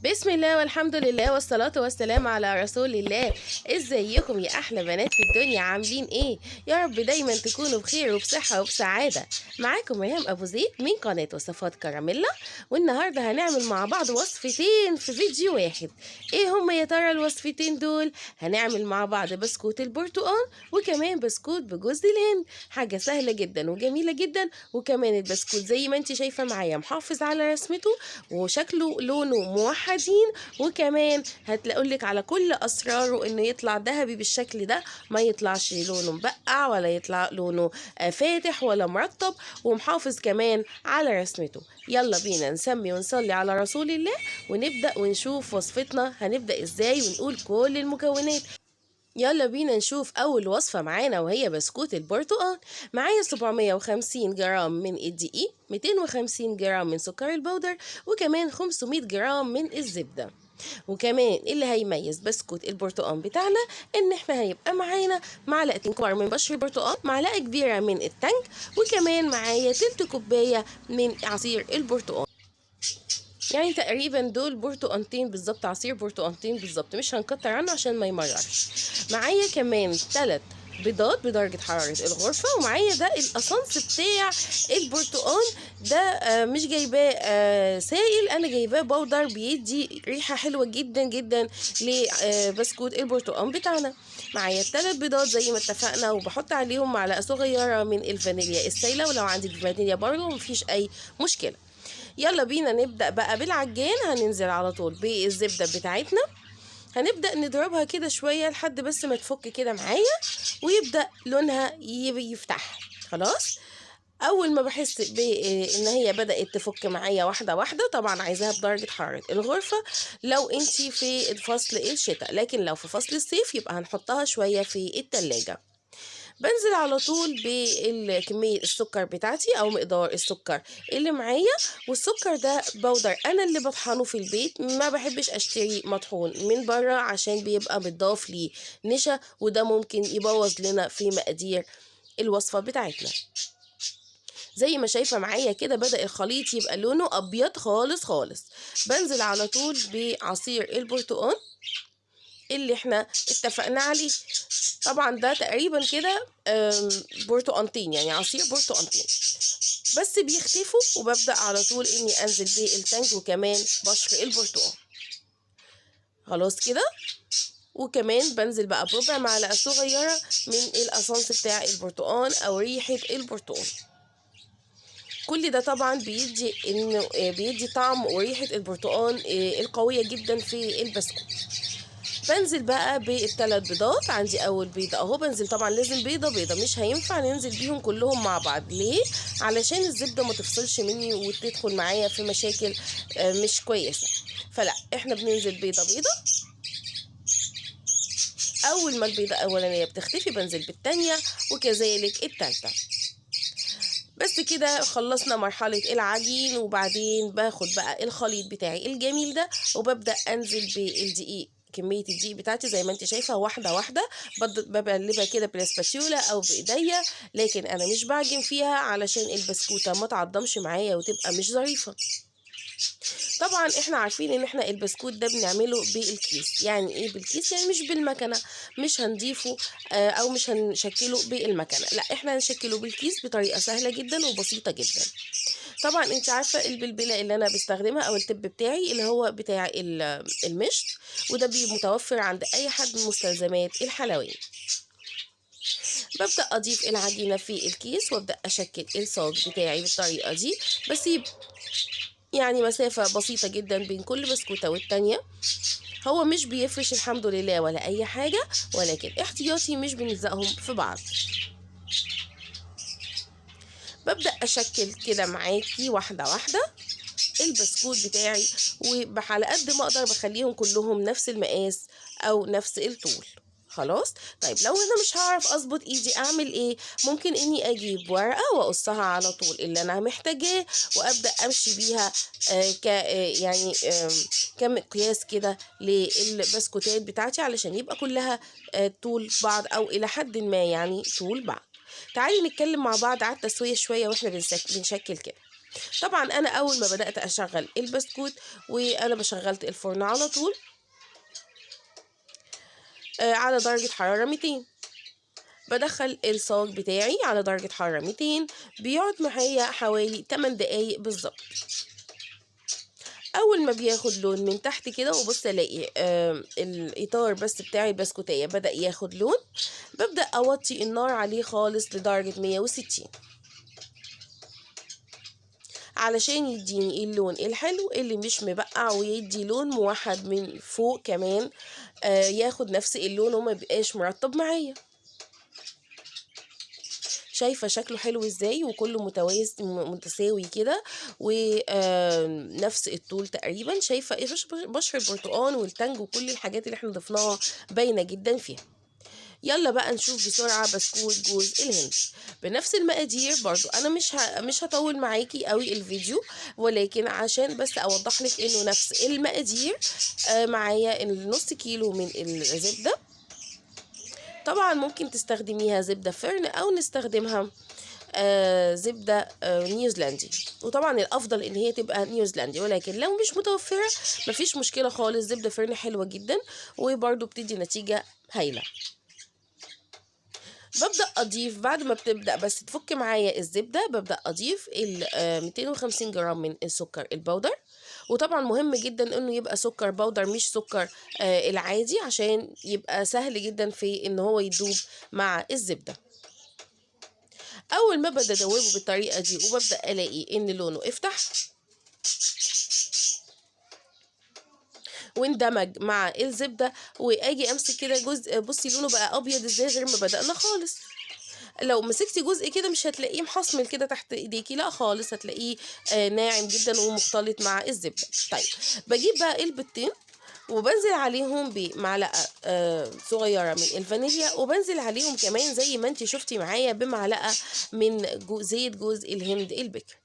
بسم الله والحمد لله والصلاة والسلام على رسول الله. ازيكم يا احلى بنات في الدنيا؟ عاملين ايه؟ يا رب دايما تكونوا بخير وبصحة وبسعادة. معاكم ريهام ابو زيد من قناة وصفات كراميلا، والنهاردة هنعمل مع بعض وصفتين في فيديو واحد. ايه هما يا ترى الوصفتين دول؟ هنعمل مع بعض بسكوت البرتقال وكمان بسكوت بجوز الهند. حاجة سهلة جدا وجميلة جدا، وكمان البسكوت زي ما انت شايفة معايا محافظ على رسمته وشكله لونه موحدين، وكمان هتلاقولك على كل اسراره انه يطلع ذهبي بالشكل ده، ما يطلعش لونه مبقع ولا يطلع لونه فاتح ولا مرطب، ومحافظ كمان على رسمته. يلا بينا نسمي ونصلي على رسول الله ونبدأ ونشوف وصفتنا هنبدأ ازاي ونقول كل المكونات. يلا بينا نشوف أول وصفة معانا، وهي بسكوت البرتقال. معايا 750 جرام من الدقيق، 250 جرام من سكر البودر، وكمان 500 جرام من الزبدة. وكمان اللي هيميز بسكوت البرتقال بتاعنا ان احنا هيبقى معانا معلقتين كبار من بشر البرتقال، معلقة كبيرة من التلج، وكمان معايا تلت كوباية من عصير البرتقال. يعني تقريبا دول برتقانتين بالظبط، عصير برتقانتين بالظبط، مش هنكتر عنه عشان ما يمررش. معايا كمان 3 بيضات بدرجة حرارة الغرفة، ومعايا ده الأسانس بتاع البرتقال ده. مش جايباه سائل، أنا جايباه بودر بيدي ريحة حلوة جدا جدا لبسكوت البرتقال بتاعنا. معايا 3 بيضات زي ما اتفقنا، وبحط عليهم معلقة صغيرة من الفانيليا السايلة، ولو عندك فانيليا برضه مفيش أي مشكلة. يلا بينا نبدأ بقى بالعجان. هننزل على طول بالزبدة بتاعتنا، هنبدأ نضربها كده شوية لحد بس ما تفك كده معايا ويبدأ لونها يفتح. خلاص، اول ما بحس بان هي بدأت تفك معايا واحدة واحدة، طبعا عايزاها بدرجة حرارة الغرفة لو انتي في فصل الشتاء، لكن لو في فصل الصيف يبقى هنحطها شوية في التلاجة. بنزل على طول بكمية السكر بتاعتي او مقدار السكر اللي معايا. والسكر ده بودر انا اللي بطحنه في البيت، ما بحبش اشتري مطحون من بره عشان بيبقى متضاف ليه نشا، وده ممكن يبوظ لنا في مقادير الوصفة بتاعتنا. زي ما شايفة معايا كده بدأ الخليط يبقى لونه ابيض خالص خالص. بنزل على طول بعصير البرتقال اللي احنا اتفقنا عليه. طبعا ده تقريبا كده برتقانتين، يعني عصير برتقانتين بس بيختفوا، وببدأ على طول اني انزل بالتلج وكمان بشر البرتقال. خلاص كده، وكمان بنزل بقى بربع معلقة صغيرة من الاسانس بتاع البرتقال او ريحة البرتقال. كل ده طبعا بيدي انه بيدي طعم وريحة البرتقال القوية جدا في البسكوت. بنزل بقى بالثلاث بيضات. عندي اول بيضه اهو، بنزل طبعا لازم بيضه بيضه، مش هينفع ننزل بيهم كلهم مع بعض. ليه؟ علشان الزبده ما تفصلش مني وتدخل معايا في مشاكل مش كويسه. فلا، احنا بننزل بيضه بيضه. اول ما البيضه الاولانيه بتختفي بنزل بالثانيه وكذلك الثالثه. بس كده خلصنا مرحلة العجين، وبعدين باخد بقى الخليط بتاعي الجميل ده وببدأ انزل بالدقيق. كمية الدقيق بتاعتي زي ما انت شايفة واحدة واحدة، بقلبها كده بالاسباتيولا او بايديا، لكن انا مش بعجن فيها علشان البسكوتة ما تعضمش معايا وتبقى مش ظريفة. طبعا احنا عارفين ان احنا البسكوت ده بنعمله بالكيس. يعني ايه بالكيس؟ يعني مش بالمكنه، مش هنضيفه او مش هنشكله بالمكنه، لا احنا هنشكله بالكيس بطريقه سهله جدا وبسيطه جدا. طبعا انت عارفه البلبله اللي انا بستخدمها او التب بتاعي اللي هو بتاع المشط، وده بيبقى متوفر عند اي حد من مستلزمات الحلويات. ببدأ أضيف العجينة في الكيس وأبدأ أشكل الصاج بتاعي بالطريقة دي. بسيب يعني مسافة بسيطة جدا بين كل بسكوتة والتانية. هو مش بيفرش الحمد لله ولا أي حاجة، ولكن احتياطي مش بنلزقهم في بعض. ببدأ أشكل كده معاكي واحدة واحدة البسكوت بتاعي، وعلى قد ما أقدر بخليهم كلهم نفس المقاس أو نفس الطول. خلاص. طيب لو انا مش هعرف اظبط ايدي اعمل ايه؟ ممكن اني اجيب ورقه واقصها على طول اللي انا محتاجاه، وابدا امشي بيها يعني كمقياس كده للبسكوتات بتاعتي علشان يبقى كلها طول بعض او الى حد ما يعني طول بعض. تعالي نتكلم مع بعض على التسويه شويه واحنا بنشكل كده. طبعا انا اول ما بدات اشغل البسكوت وانا بشغلت الفرن على طول على درجه حراره 200. بدخل الصاج بتاعي على درجه حراره 200، بيقعد معايا حوالي 8 دقايق بالظبط. اول ما بياخد لون من تحت كده وبص الاقي الاطار بس بتاع البسكوتيه بدا ياخد لون، ببدا اوطي النار عليه خالص لدرجه 160 علشان يديني اللون الحلو اللي مش مبقع، ويدي لون موحد من فوق كمان، ياخد نفس اللون وما بيبقاش مرطب معايا. شايفه شكله حلو ازاي وكله متساوي كده ونفس الطول تقريبا. شايفه ايه بشر البرتقال والتانج وكل الحاجات اللي احنا ضفناها باينه جدا فيها. يلا بقى نشوف بسرعه بسكوت جوز الهند بنفس المقادير. برضو انا مش هطول معاكي قوي الفيديو، ولكن عشان بس اوضح لك انه نفس المقادير. معايا النص كيلو من الزبده. طبعا ممكن تستخدميها زبدة فرن او نستخدمها زبدة نيوزيلندي، وطبعا الافضل ان هي تبقى نيوزيلندي، ولكن لو مش متوفرة مفيش مشكلة خالص. زبدة فرن حلوة جدا وبرضو بتدي نتيجة هايلة. ببدأ أضيف بعد ما بتبدأ بس تفك معايا الزبدة، ببدأ أضيف 250 جرام من السكر البودر. وطبعا مهم جدا انه يبقى سكر بودر مش سكر العادي، عشان يبقى سهل جدا في ان هو يدوب مع الزبدة. اول ما بدأ ادوبه بالطريقة دي وببدأ الاقي ان لونه افتح واندمج مع الزبدة، واجي امسك كده جزء، بصي لونه بقى ابيض ازاي غير ما بدأنا خالص. لو مسكتي جزء كده مش هتلاقيه محصمل كده تحت ايديكي، لا خالص، هتلاقيه ناعم جدا ومختلط مع الزبدة. طيب بجيب بقى البيضتين وبنزل عليهم بمعلقة صغيرة من الفانيليا، وبنزل عليهم كمان زي ما انتي شفتي معايا بمعلقة من زيت جوز الهند البكر.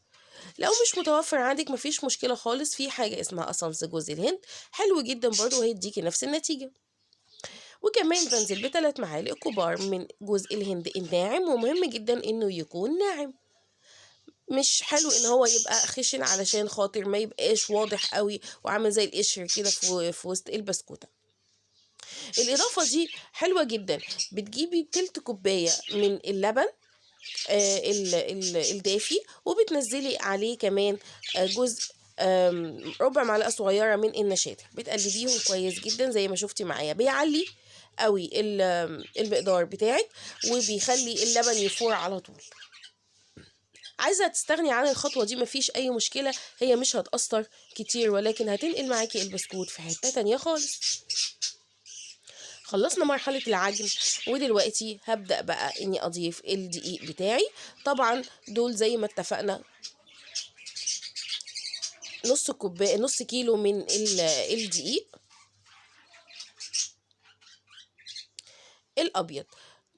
لو مش متوفر عندك مفيش مشكلة خالص، في حاجة اسمها أسانس جوز الهند حلو جدا برضو هيديكي نفس النتيجة. وكمان بنزل ب3 معالق كبار من جوز الهند الناعم، ومهم جدا انه يكون ناعم، مش حلو ان هو يبقى خشن علشان خاطر ما يبقاش واضح قوي وعامل زي القشر كده في وسط البسكوتة. الاضافة دي حلوة جدا. بتجيبي تلت كوباية من اللبن الدافي، وبتنزلي عليه كمان جزء ربع معلقة صغيرة من النشادر، بتقلبيهم كويس جدا زي ما شفتي معايا. بيعلي قوي المقدار بتاعك وبيخلي اللبن يفور على طول. عايزة تستغني عن الخطوة دي مفيش أي مشكلة، هي مش هتأثر كتير ولكن هتنقل معاكي البسكوت في حتة تانية خالص. خلصنا مرحلة العجن ودلوقتي هبدأ بقى إني أضيف الدقيق بتاعي. طبعا دول زي ما اتفقنا نص كيلو من الدقيق الأبيض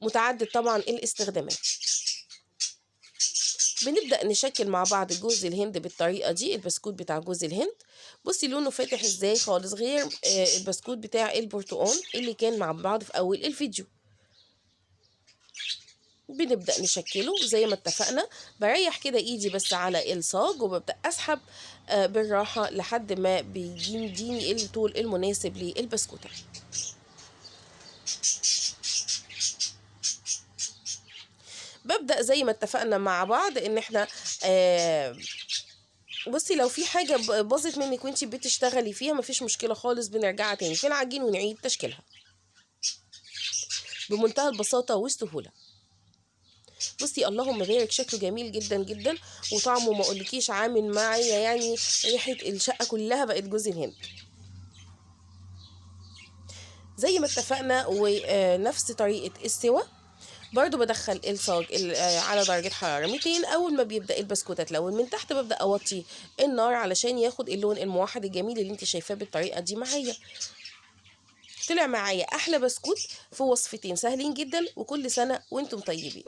متعدد طبعا الاستخدامات. بنبدأ نشكل مع بعض جوز الهند بالطريقة دي. البسكوت بتاع جوز الهند بصي لونه فاتح ازاي خالص، غير البسكوت بتاع البرتقال اللي كان مع بعض في أول الفيديو. بنبدأ نشكله زي ما اتفقنا. بريح كده ايدي بس على الصاج وببدأ اسحب بالراحة لحد ما بيديني الطول المناسب للبسكوتة. ببدأ زي ما اتفقنا مع بعض ان احنا بصي لو في حاجة باظت منك وانتي بتشتغلي فيها مفيش مشكلة خالص، بنرجعها تاني في العجين ونعيد تشكيلها بمنتهى البساطة والسهولة. بصي اللهم بارك، شكله جميل جدا جدا وطعمه ما اقولكيش عامل معايا يعني ريحة الشقة كلها بقت جوز الهند زي ما اتفقنا. ونفس طريقة السوا برضو بدخل الصاج على درجة حرارة 200. أول ما بيبدأ البسكوتة تلون من تحت ببدأ أوطي النار علشان ياخد اللون الموحد الجميل اللي انت شايفاه بالطريقة دي معايا. طلع معايا أحلى بسكوت في وصفتين سهلين جدا، وكل سنة وانتم طيبين.